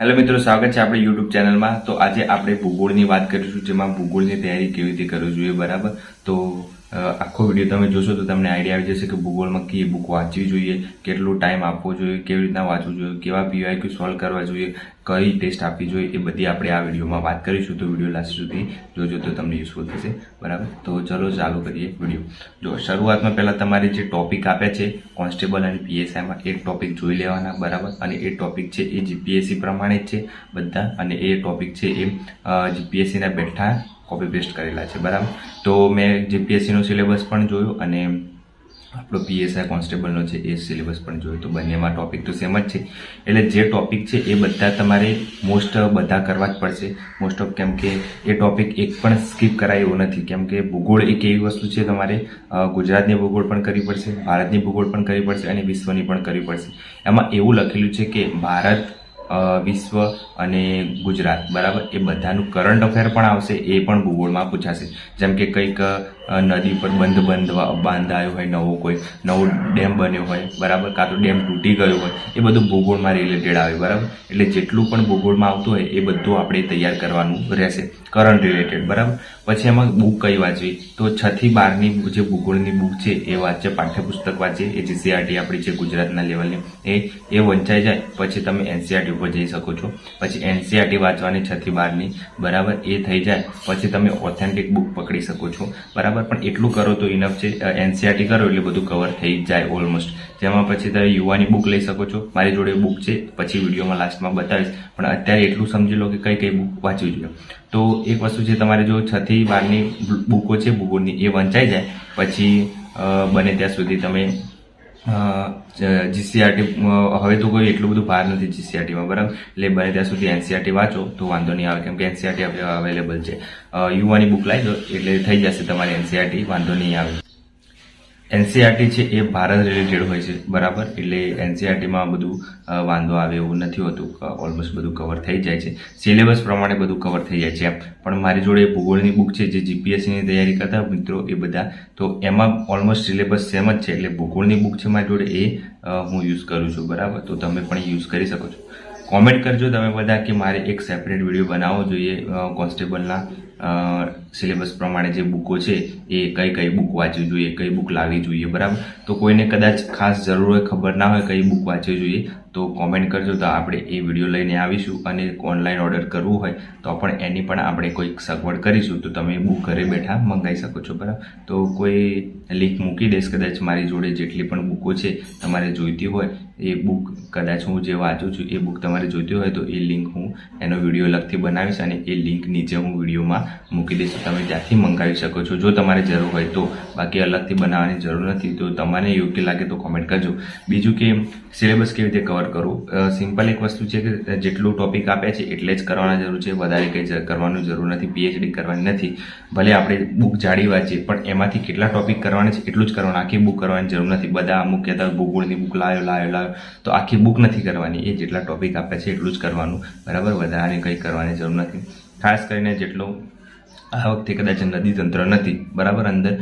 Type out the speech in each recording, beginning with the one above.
Hello મિત્રો, સ્વાગત છે આપણે યુટ્યુબ ચેનલમાં। તો આજે આપણે ભૂગોળની વાત કરીશું, જેમાં ભૂગોળની તૈયારી કેવી રીતે કરવી જોઈએ, બરાબર। તો આખો વિડીયો તમે જોશો તો તમને આઈડિયા આવી જશે કે ભૂગોળમાં કઈ બુક વાંચવી જોઈએ, કેટલો ટાઈમ આપવો જોઈએ, કેવી રીતના વાંચવું જોઈએ, કેવા પીવાયક્યુ સોલ્વ કરવા જોઈએ, કઈ ટેસ્ટ આપવી જોઈએ, એ બધી આપણે આ વિડીયોમાં વાત કરીશું। તો વિડીયો લાસ્ટ સુધી જોજો તો તમને યુઝફુલ થશે, બરાબર। તો ચલો ચાલુ કરીએ વિડીયો। જો શરૂઆતમાં પહેલાં તમારે જે ટોપિક આપ્યા છે કોન્સ્ટેબલ અને પીએસઆઈમાં, એ ટોપિક જોઈ લેવાના, બરાબર। અને એ ટોપિક છે એ જીપીએસસી પ્રમાણે જ છે બધા, અને એ ટોપિક છે એ જીપીએસસીના બેઠા કોપી પેસ્ટ કરેલા છે, બરાબર। તો મેં જીપીએસસીનો સિલેબસ પણ જોયો અને આપણો પીએસઆઈ કોન્સ્ટેબલનો છે એ સિલેબસ પણ જોયો, તો બંનેમાં ટોપિક તો સેમ જ છે। એટલે જે ટોપિક છે એ બધા તમારે મોસ્ટ બધા કરવા જ પડશે, મોસ્ટ ઓફ, કેમ કે એ ટોપિક એક પણ સ્કીપ કરાય એવો નથી, કેમ કે ભૂગોળ એક એવી વસ્તુ છે તમારે ગુજરાતની ભૂગોળ પણ કરવી પડશે, ભારતની ભૂગોળ પણ કરવી પડશે અને વિશ્વની પણ કરવી પડશે। એમાં એવું લખેલું છે કે ભારત, વિશ્વ અને ગુજરાત, બરાબર, એ બધાનું કરંટ અફેર પણ આવશે, એ પણ ભૂગોળમાં પૂછાશે। જેમ કે કંઈક નદી પર બાંધાયો હોય, કોઈ નવો ડેમ બન્યો હોય, બરાબર, કાં તો ડેમ તૂટી ગયો હોય, એ બધું ભૂગોળમાં રિલેટેડ આવે, બરાબર। એટલે જેટલું પણ ભૂગોળમાં આવતું હોય એ બધું આપણે તૈયાર કરવાનું રહેશે, કરંટ રિલેટેડ, બરાબર। પછી એમાં બુક કઈ વાંચવી, તો 6 થી 12ની જે ભૂગોળની બુક છે એ વાંચે, પાઠ્યપુસ્તક વાંચે, એ જીસીઆરટી આપણી છે ગુજરાતના લેવલની, એ વંચાઈ જાય પછી તમે એનસીઆરટી ઉપર જઈ શકો છો। પછી એનસીઆરટી વાંચવાની 6 થી 12ની, બરાબર, એ થઈ જાય પછી તમે ઓથેન્ટિક બુક પકડી શકો છો, બરાબર। પણ એટલું કરો તો ઇનફ છે, એનસીઆરટી કરો એટલે બધું કવર થઈ જાય ઓલમોસ્ટ। જેમાં પછી તમે યુવાની બુક લઈ શકો છો, મારી જોડે બુક છે, પછી વિડીયોમાં લાસ્ટમાં બતાવીશ, પણ અત્યારે એટલું સમજી લો કે કઈ કઈ બુક વાંચવી જોઈએ। તો એક વસ્તુ છે, તમારે જો 6 થી 12ની બુકો છે ભૂગોળની, એ વંચાઈ જાય પછી બને ત્યાં સુધી તમે જીસીઆરટી, હવે તો કોઈ એટલું બધું ભાર નથી જીસીઆરટીમાં, બરાબર, એટલે બને ત્યાં સુધી એનસીઆરટી વાંચો તો વાંધો નહીં આવે, કેમ કે એનસીઆરટી અવેલેબલ છે। યુવાની બુક લાવી દો એટલે થઈ જશે તમારી એનસીઆરટી, વાંધો નહીં આવે। એનસીઆરટી છે એ ભારત રિલેટેડ હોય છે, બરાબર, એટલે એનસીઆરટીમાં બધું વાંધો આવે એવું નથી હોતું, ઓલમોસ્ટ બધું કવર થઈ જાય છે, સિલેબસ પ્રમાણે બધું કવર થઈ જાય છે એમ। પણ મારી જોડે ભૂગોળની બુક છે જે જીપીએસસીની તૈયારી કરતા મિત્રો એ બધા, તો એમાં ઓલમોસ્ટ સિલેબસ સેમ જ છે, એટલે ભૂગોળની બુક છે મારી જોડે, એ હું યુઝ કરું છું, બરાબર। તો તમે પણ યુઝ કરી શકો છો। કોમેન્ટ કરજો તમે બધા કે મારે એક સેપરેટ વિડીયો બનાવવો જોઈએ કોન્સ્ટેબલના સિલેબસ પ્રમાણે, જે બુકો છે એ કઈ કઈ બુક વાંચવી જોઈએ, કઈ બુક લાવવી જોઈએ, બરાબર। તો કોઈને કદાચ ખાસ જરૂર હોય, ખબર ના હોય કઈ બુક વાંચવી જોઈએ, તો કોમેન્ટ કરજો, તો આપણે એ વિડીયો લઈને આવીશું। અને ઓનલાઈન ઓર્ડર કરવું હોય તો પણ એની પણ આપણે કોઈક સગવડ કરીશું, તો તમે બુક ઘરે બેઠા મંગાવી શકો છો, બરાબર। તો કોઈ લિંક મૂકી દઈશ કદાચ, મારી જોડે જેટલી પણ બુકો છે તમારે જોઈતી હોય એ બુક, કદાચ હું જે વાંચું છું એ બુક તમારે જોઈતી હોય તો એ લિંક હું એનો વિડીયો અલગથી બનાવીશ અને એ લિંક નીચે હું વિડીયોમાં મૂકી દઈશ, તમે ત્યાંથી મંગાવી શકો છો જો તમારે જરૂર હોય તો। બાકી અલગથી બનાવવાની જરૂર નથી, તો તમારે યોગ્ય લાગે તો કોમેન્ટ કરજો। બીજું કે સિલેબસ કેવી રીતે કવર કરવું, સિમ્પલ એક વસ્તુ છે કે જેટલું ટોપિક આપ્યા છે એટલે જ કરવાના જરૂર છે, વધારે કંઈ કરવાનું જરૂર નથી, પીએચડી કરવાની નથી। ભલે આપણે બુક જાડી વાંચીએ પણ એમાંથી કેટલા ટોપિક કરવાના છે એટલું જ કરવાનું, આખી બુક કરવાની જરૂર નથી। બધા અમુક કહેતા ભૂગોળની બુક લાવ્યો તો આખી બુક નથી કરવાની, એ જેટલા ટોપિક આપ્યા છે એટલું જ કરવાનું, બરાબર, વધારે કંઈ કરવાની જરૂર નથી। ખાસ કરીને જેટલું આ વખતે કદાચ નદી તંત્ર નથી, બરાબર, અંદર,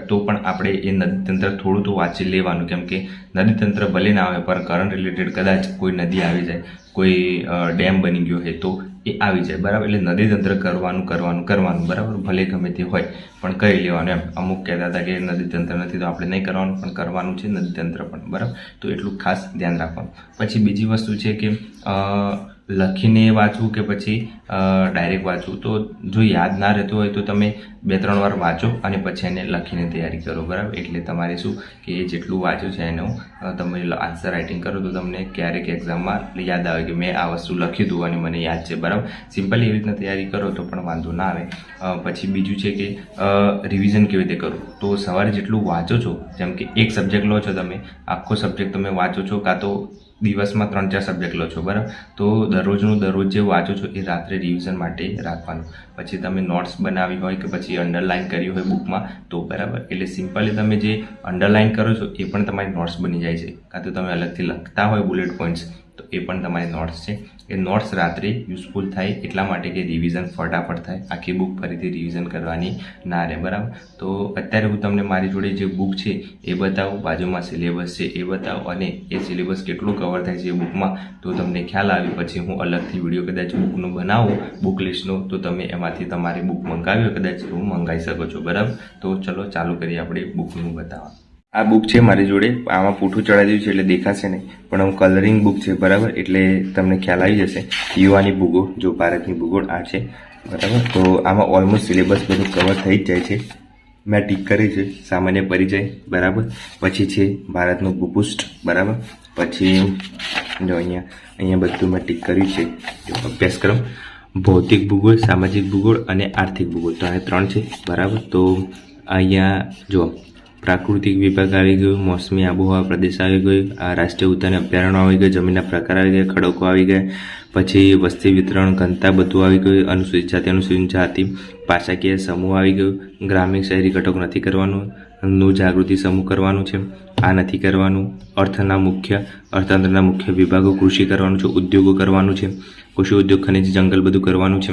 તો પણ આપણે એ નદી તંત્ર થોડું તો વાંચી લેવાનું, કેમ કે નદી તંત્ર ભલે ના આવે પણ કરંટ રિલેટેડ કદાચ કોઈ નદી આવી જાય, કોઈ ડેમ બની ગયો હોય તો એ આવી જાય, બરાબર। એટલે નદી તંત્ર કરવાનું, બરાબર, ભલે ગમે તે હોય પણ કરી લેવાનું એમ। અમુક કહેતા હતા કે નદી તંત્ર નથી તો આપણે નહીં કરવાનું, પણ કરવાનું છે નદી તંત્ર પણ, બરાબર। તો એટલું ખાસ ધ્યાન રાખવાનું। પછી બીજી વસ્તુ છે કે લખીને વાંચવું કે પછી ડાયરેક્ટ વાંચવું, તો જો યાદ ના રહેતું હોય તો તમે 2-3 વાર વાંચો અને પછી એને લખીને તૈયારી કરો, બરાબર। એટલે તમારે શું કે જેટલું વાંચ્યું છે એનું તમે આન્સર રાઇટિંગ કરો તો તમને ક્યારેક એક્ઝામમાં યાદ આવે કે મેં આ વસ્તુ લખ્યું હતું અને મને યાદ છે, બરાબર। સિમ્પલી એવી રીતના તૈયારી કરો તો પણ વાંધો ના આવે। પછી બીજું છે કે રિવિઝન કેવી રીતે કરવું, તો સવારે જેટલું વાંચો છો, જેમ કે એક સબ્જેક્ટ લો છો તમે, આખો સબ્જેક્ટ તમે વાંચો છો, કાં તો દિવસમાં 3-4 સબ્જેક્ટ લો છો, બરાબર, તો દરરોજ જે વાંચો છો એ રાત્રે રિવિઝન માટે રાખવાનું। પછી તમે નોટ્સ બનાવી હોય કે પછી અંડરલાઇન કરી હોય બુકમાં તો, બરાબર, એટલે સિમ્પલી તમે જે અંડરલાઇન કરો છો એ પણ તમારી નોટ્સ બની જાય છે, કાં તો તમે અલગથી લખતા હોય બુલેટ પોઈન્ટ્સ તો એ પણ તમારી નોટ્સ છે. એ નોટ્સ રાત્રે યુઝફુલ થાય એટલા માટે કે રિવિઝન ફટાફટ થાય, આખી બુક ફરીથી રિવિઝન કરવાની ના રહે, બરાબર. તો અત્યારે હું તમને મારી જોડે જે બુક છે એ બતાવું, બાજુમાં સિલેબસ છે એ બતાવું, અને એ સિલેબસ કેટલું કવર થાય છે એ બુકમાં તો તમને ખ્યાલ આવે. પછી હું અલગથી વિડીયો કદાચ બુકનું બનાવું, બુક લિસ્ટનું, તો તમે એમાંથી તમારી બુક મંગાવી કદાચ એવું મંગાવી શકો છો, બરાબર. તો ચલો ચાલુ કરીએ આપણે બુકનું બતાવવા. આ બુક છે મારી જોડે, આમાં પૂઠું ચડાવી દીધું છે એટલે દેખાશે નહીં, પણ હું કલરિંગ બુક છે, બરાબર, એટલે તમને ખ્યાલ આવી જશે. યુવાની ભૂગોળ, જો ભારતની ભૂગોળ આ છે, બરાબર. તો આમાં ઓલમોસ્ટ સિલેબસ બધું કવર થઈ જ જાય છે. મેં ટીક કરી છે સામાન્ય પરિચય, બરાબર. પછી છે ભારતનું ભૂપૃષ્ઠ, બરાબર. પછી જો અહીંયા બધું મેં ટીક કર્યું છે. જો અભ્યાસક્રમ, ભૌતિક ભૂગોળ, સામાજિક ભૂગોળ અને આર્થિક ભૂગોળ, તો આ 3 છે, બરાબર. તો અહીંયા જો પ્રાકૃતિક વિભાગ આવી ગયું, મોસમી આબોહવા પ્રદેશ આવી ગયું, આ રાષ્ટ્રીય ઉદ્યાન અભયારણ્ય આવી ગયું, જમીનના પ્રકાર આવી ગયા, ખડકો આવી ગયા, પછી વસ્તી વિતરણ, ઘનતા બધું આવી ગયું, અનુસૂચિત જાતિ, અનુસૂચિત જાતિ, ભાષાકીય સમૂહ આવી ગયું, ગ્રામીણ શહેરી ઘટક નથી કરવાનું, નું જાગૃતિ સમૂહ કરવાનું છે, આ નથી કરવાનું, અર્થતંત્રના મુખ્ય વિભાગો, કૃષિ કરવાનું છે, ઉદ્યોગો કરવાનું છે, કૃષિ ઉદ્યોગ, ખનિજ, જંગલ બધું કરવાનું છે,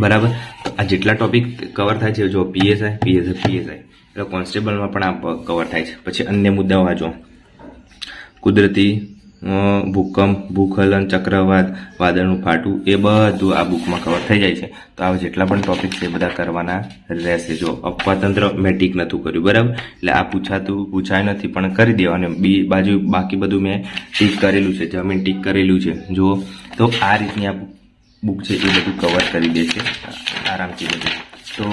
બરાબર. આ જેટલા ટોપિક કવર થાય છે, જો પીએસઆઈ એટલે કોન્સ્ટેબલમાં પણ આ કવર થાય છે. પછી અન્ય મુદ્દાઓ આ જો કુદરતી ભૂકંપ, ભૂસ્ખલન, ચક્રવાત, વાદળનું ફાટવું, એ બધું આ બુકમાં કવર થઈ જાય છે. તો આ જેટલા પણ ટોપિક છે એ બધા કરવાના રહેશે. જો અપવાતંત્ર મેં ટીક નહોતું કર્યું, બરાબર, એટલે આ પૂછાય નથી પણ કરી દેવાનું. બાજુ બાકી બધું મેં ટીક કરેલું છે, જમીન ટીક કરેલું છે. જો તો આ રીતની આ બુક છે એ બધું કવર કરી દે છે આરામથી બધું. તો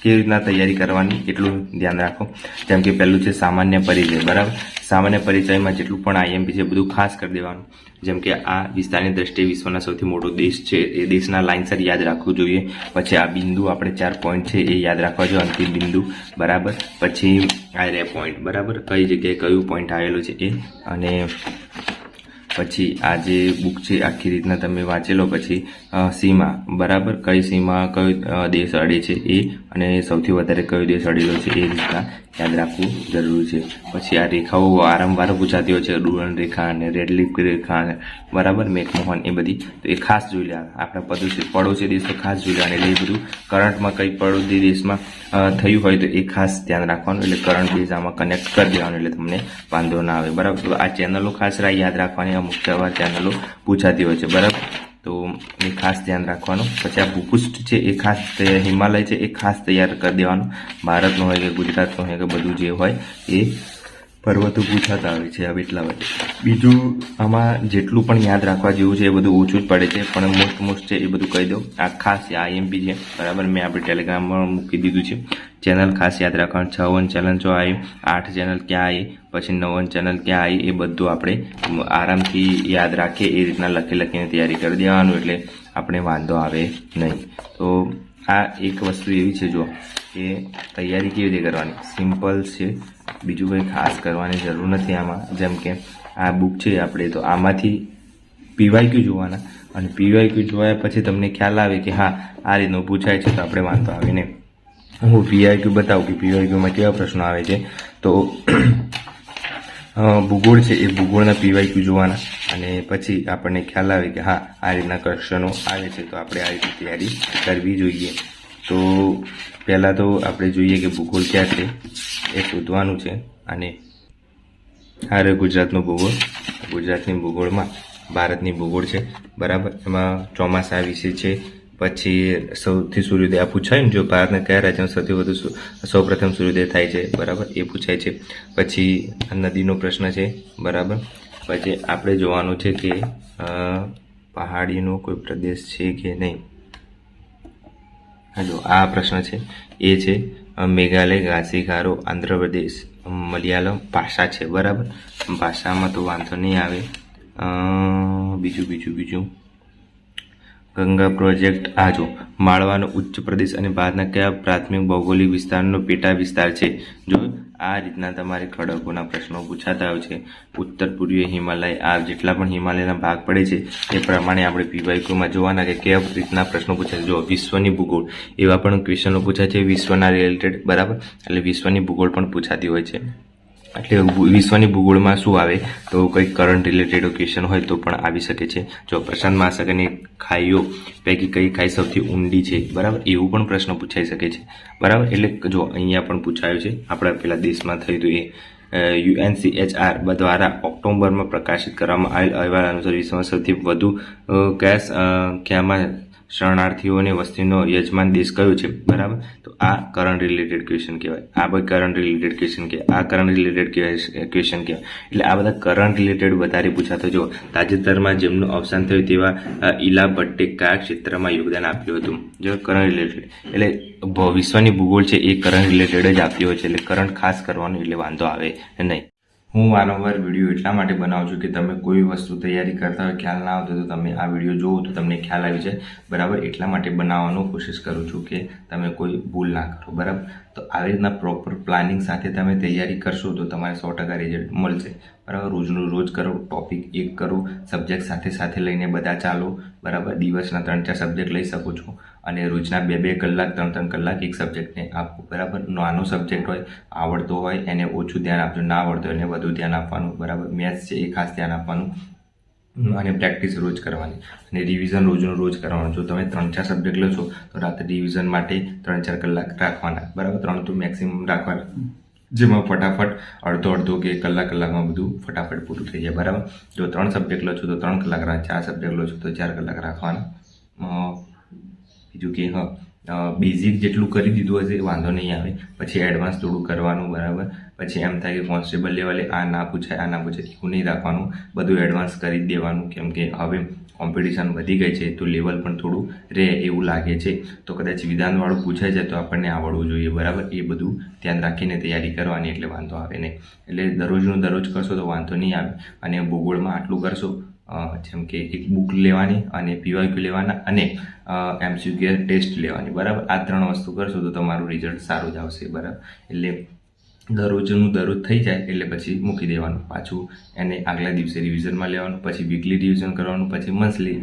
કેવી રીતના તૈયારી કરવાની એટલું ધ્યાન રાખો. જેમ કે પહેલું છે સામાન્ય પરિચય, બરાબર. સામાન્ય પરિચયમાં જેટલું પણ આઈએમપી છે બધું ખાસ કરી દેવાનું. જેમ કે આ વિસ્તારની દ્રષ્ટિએ વિશ્વના સૌથી મોટો દેશ છે, એ દેશના લાઇનસર યાદ રાખવું જોઈએ. પછી આ બિંદુ આપણે 4 પોઈન્ટ છે એ યાદ રાખવા જોઈએ, અંતિમ બિંદુ, બરાબર. પછી આ રે પોઈન્ટ, બરાબર, કઈ જગ્યાએ કયું પોઈન્ટ આવેલું છે એ. અને પછી આ જે બુક છે આખી રીતના તમે વાંચેલો. પછી સીમા, બરાબર, કઈ સીમા કયો દેશ અડે છે એ, અને સૌથી વધારે કયો દેશ અડેલો છે એ રીતના યાદ રાખવું જરૂરી છે. પછી આ રેખાઓ વારંવાર પૂછાતી હોય છે, ડુરન રેખા અને રેડલીફ રેખા, બરાબર, મેકમોહન, એ બધી, તો એ ખાસ જોઈ લેવા. આપણા પડોશી દેશ તો ખાસ જોઈ લેવાનું. એટલે એ બધું કરંટમાં કઈ પડોશી દેશમાં થયું હોય તો એ ખાસ ધ્યાન રાખવાનું. એટલે કરંટ બેઝ આમાં કનેક્ટ કરી દેવાનું, એટલે તમને વાંધો ના આવે, બરાબર. તો આ ચેનલો ખાસ યાદ રાખવાની, અમુક ચેનલો પૂછાતી હોય છે, બરાબર, તો એ ખાસ ધ્યાન રાખવાનું. પછી આ ભૂપૃષ્ઠ છે એ ખાસ, હિમાલય છે એ ખાસ તૈયાર કરી દેવાનું. ભારતનું હોય કે ગુજરાતનું હોય કે બધું જે હોય એ પર્વતો પૂછાતા આવે છે આ એટલા માટે. બીજું આમાં જેટલું પણ યાદ રાખવા જેવું છે એ બધું ઓછું જ પડે છે, પણ મોસ્ટ છે એ બધું કહી દઉં. આ ખાસ આઈએમપી છે, બરાબર, મેં આપણે ટેલિગ્રામમાં મૂકી દીધું છે. ચેનલ ખાસ યાદ રાખવાનું. 56 ચેનલ જો આવી, 8 ચેનલ ક્યાં આવી, પછી 9 ચેનલ ક્યાં આવી, એ બધું આપણે આરામથી યાદ રાખીએ એ રીતના લખીને તૈયારી કરી દેવાનું, એટલે આપણે વાંધો આવે નહીં. તો આ એક વસ્તુ એવી છે જો કે તૈયારી કેવી રીતે કરવાની, સિમ્પલ છે, બીજું કંઈ ખાસ કરવાની જરૂર નથી આમાં. જેમ કે આ બુક છે આપણે, તો આમાંથી પીવાયક્યુ જોવાના, અને પીવાયક્યુ જોયા પછી તમને ખ્યાલ આવે કે હા આ રીતનું પૂછાય છે તો આપણે વાંધો આવે નહીં. હું પીવાયક્યુ બતાવું કે પીવાયક્યુમાં કેવા પ્રશ્નો આવે છે. તો ભૂગોળ છે એ ભૂગોળના પીવાયક્યુ જોવાના, અને પછી આપણને ખ્યાલ આવે કે હા આ રીતના ક્વેશ્ચનો આવે છે તો આપણે આ રીતે તૈયારી કરવી જોઈએ. તો પહેલાં તો આપણે જોઈએ કે ભૂગોળ ક્યાં છે એ શોધવાનું છે. અને આ રહ્યો ગુજરાતનો ભૂગોળ. ગુજરાતની ભૂગોળમાં ભારતની ભૂગોળ છે, બરાબર. એમાં ચોમાસા વિશે છે. પછી સૌથી સૂર્યોદય આ પૂછાય ને, જો ભારતના કયા રાજ્યમાં સૌથી સૌપ્રથમ સૂર્યોદય થાય છે, બરાબર, એ પૂછાય છે. પછી નદીનો પ્રશ્ન છે, બરાબર. પછી આપણે જોવાનું છે કે પહાડીનો કોઈ પ્રદેશ છે કે નહીં. જો આ પ્રશ્ન છે એ છે મેઘાલય, ઘાસીખારો, આંધ્રપ્રદેશ, મલયાલમ ભાષા છે, બરાબર. ભાષામાં તો વાંધો નહીં આવે. બીજું ગંગા પ્રોજેક્ટ. આ જો માળવાનો ઉચ્ચ પ્રદેશ અને ભારતના કયા પ્રાથમિક ભૌગોલિક વિસ્તારનો પેટા વિસ્તાર છે. જો આ રીતના તમારે ખડકોના પ્રશ્નો પૂછાતા હોય છે. ઉત્તર પૂર્વીય હિમાલય, આ જેટલા પણ હિમાલયના ભાગ પડે છે એ પ્રમાણે આપણે પીવાયક્યુમાં જોવાના કે કેવા રીતના પ્રશ્નો પૂછાય. જો વિશ્વની ભૂગોળ, એવા પણ ક્વેશ્ચનો પૂછાય છે વિશ્વના રિલેટેડ, બરાબર, એટલે વિશ્વની ભૂગોળ પણ પૂછાતી હોય છે. એટલે વિશ્વની ભૂગોળમાં શું આવે તો કંઈક કરંટ રિલેટેડ ક્વેશ્ચન હોય તો પણ આવી શકે છે. જો પ્રશાંત મહાસાગરની ખાઈઓ પૈકી કઈ ખાઈ સૌથી ઊંડી છે, બરાબર, એવું પણ પ્રશ્ન પૂછાઈ શકે છે, બરાબર. એટલે જો અહીંયા પણ પૂછાયું છે, આપણા પેલા દેશમાં થયું હતું એ UNCHR દ્વારા ઓક્ટોબરમાં પ્રકાશિત કરવામાં આવેલ અહેવાલ અનુસાર વિશ્વમાં સૌથી વધુ ક્યાંમાં શરણાર્થીઓની વસ્તીનો યજમાન દેશ કયો છે, બરાબર. તો આ કરંટ રિલેટેડ ક્વેશ્ચન કહેવાય. આ ભાઈ કરંટ રિલેટેડ ક્વેશ્ચન કહેવાય. આ કરંટ રિલેટેડ ક્વેશ્ચન કહેવાય. એટલે આ બધા કરંટ રિલેટેડ વધારે પૂછાતો. જો તાજેતરમાં જેમનું અવસાન થયું તેવા ઇલા ભટ્ટે કયા ક્ષેત્રમાં યોગદાન આપ્યું હતું, જો કરંટ રિલેટેડ. એટલે વિશ્વની ભૂગોળ છે એ કરંટ રિલેટેડ જ આપતી હોય છે. એટલે કરંટ ખાસ કરવાનું, એટલે વાંધો આવે નહીં. હું વારંવાર વિડીયો એટલા માટે બનાવું છું કે તમે કોઈ વસ્તુ તૈયારી કરતા હોય, ખ્યાલ ના આવતો તો તમે આ વિડીયો જોવો તો તમને ખ્યાલ આવી જાય, બરાબર. એટલા માટે બનાવવાનો કોશિશ કરું છું કે તમે કોઈ ભૂલ ના કરો, બરાબર. તો આવી રીતના પ્રોપર પ્લાનિંગ સાથે તમે તૈયારી કરશો તો તમારે 100% રિઝલ્ટ મળશે, બરાબર. રોજનું રોજ કરો, ટોપિક એક કરો, સબ્જેક્ટ સાથે સાથે લઈને બધા ચાલો, બરાબર. દિવસના 3-4 સબ્જેક્ટ લઈ શકો છો અને રોજના 2-2 કલાક 3-3 કલાક એક સબ્જેક્ટને આપો, બરાબર. નાનો સબ્જેક્ટ હોય, આવડતો હોય એને ઓછું ધ્યાન આપજો, ના આવડતો એને વધુ ધ્યાન આપવાનું, બરાબર. મેથ્સ છે એ ખાસ ધ્યાન આપવાનું અને પ્રેક્ટિસ રોજ કરવાની અને રિવિઝન રોજનું રોજ કરવાનું. જો તમે 3-4 સબ્જેક્ટ લો છો તો રાતે રિવિઝન માટે 3-4 કલાક રાખવાના, બરાબર. 3 તો મેક્સિમમ રાખવાના, જેમાં ફટાફટ અડધો કે કલાકમાં બધું ફટાફટ પૂરું થઈ જાય, બરાબર. જો 3 સબ્જેક્ટ લો છો તો 3 કલાક, 4 સબ્જેક્ટ લો છો તો 4 કલાક રાખવાના. બીજું કે બેઝિક જેટલું કરી દીધું હશે વાંધો નહીં આવે, પછી એડવાન્સ થોડું કરવાનું, બરાબર. પછી એમ થાય કે કોન્સ્ટેબલ લેવલે આ ના પૂછાય એવું નહીં રાખવાનું, બધું એડવાન્સ કરી જ દેવાનું. કેમ કે હવે કોમ્પિટિશન વધી ગઈ છે તો લેવલ પણ થોડું રહે એવું લાગે છે. તો કદાચ વિધાનવાળું પૂછાઈ જાય તો આપણને આવડવું જોઈએ, બરાબર. એ બધું ધ્યાન રાખીને તૈયારી કરવાની, એટલે વાંધો આવે નહીં. એટલે દરરોજનું દરરોજ કરશો તો વાંધો નહીં આવે. અને ભૂગોળમાં આટલું કરશો, જેમ કે એક બુક લેવાની અને PYQ લેવાના અને MCQ ટેસ્ટ લેવાની, બરાબર. આ 3 વસ્તુ કરશો તો તમારું રિઝલ્ટ સારું જ આવશે, બરાબર. એટલે દરરોજનું દરરોજ થઈ જાય એટલે પછી મૂકી દેવાનું, પાછું એને આગલા દિવસે રિવિઝનમાં લેવાનું, પછી વીકલી રિવિઝન કરવાનું, પછી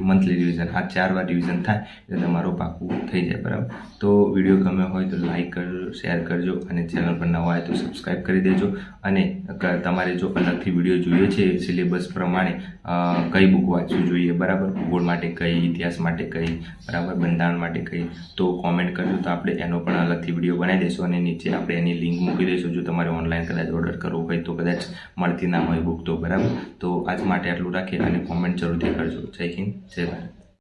મંથલી રિવિઝન. આ 4 વાર રિવિઝન થાય એટલે તમારું પાકું થઈ જાય, બરાબર. તો વિડીયો ગમ્યો હોય તો લાઇક કરજો, શેર કરજો અને ચેનલ પર નવા હોય તો સબસ્ક્રાઈબ કરી દેજો. અને તમારે જો અલગથી વિડીયો જોઈએ છે સિલેબસ પ્રમાણે કઈ બુક વાંચવું જોઈએ, બરાબર, ભૂગોળ માટે કઈ, ઇતિહાસ માટે કઈ, બરાબર, બંધારણ માટે કઈ, તો કોમેન્ટ કરજો તો આપણે એનો પણ અલગથી વિડીયો બનાવી દઈશું અને નીચે આપણે એની લિંક મૂકી દઈશું. જો તમારે ઓનલાઈન કદાચ ઓર્ડર કરવો હોય તો કદાચ મળતી ના હોય બુક તો, બરાબર. તો આજ માટે આટલું રાખીએ અને કોમેન્ટ જરૂરથી કરજો. જય હિન્દ, જય ભારત.